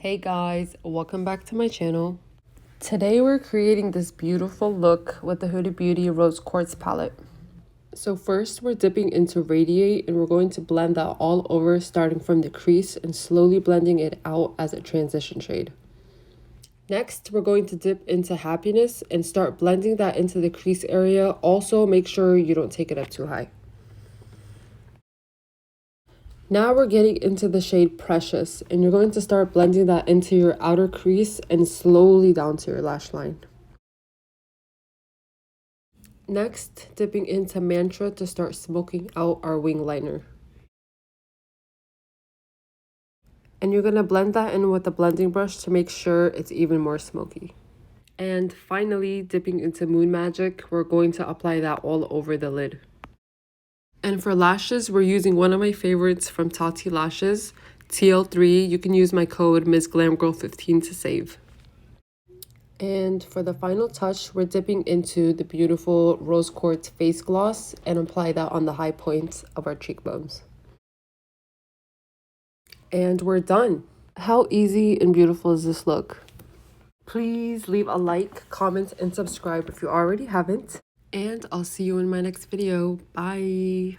Hey guys, welcome back to my channel. Today we're creating this beautiful look with the Huda Beauty Rose Quartz palette. So first we're dipping into Radiate and we're going to blend that all over, starting from the crease and slowly blending it out as a transition shade. Next, we're going to dip into Happiness and start blending that into the crease area. Also, make sure you don't take it up too high. Now we're getting into the shade Precious, and you're going to start blending that into your outer crease and slowly down to your lash line. Next, dipping into Mantra to start smoking out our wing liner. And you're going to blend that in with a blending brush to make sure it's even more smoky. And finally, dipping into Moon Magic, we're going to apply that all over the lid. And for lashes, we're using one of my favorites from Tatti Lashes, TL3. You can use my code Mizglamgirl15 to save. And for the final touch, we're dipping into the beautiful Rose Quartz face gloss and apply that on the high points of our cheekbones. And we're done. How easy and beautiful is this look? Please leave a like, comment, and subscribe if you already haven't. And I'll see you in my next video. Bye.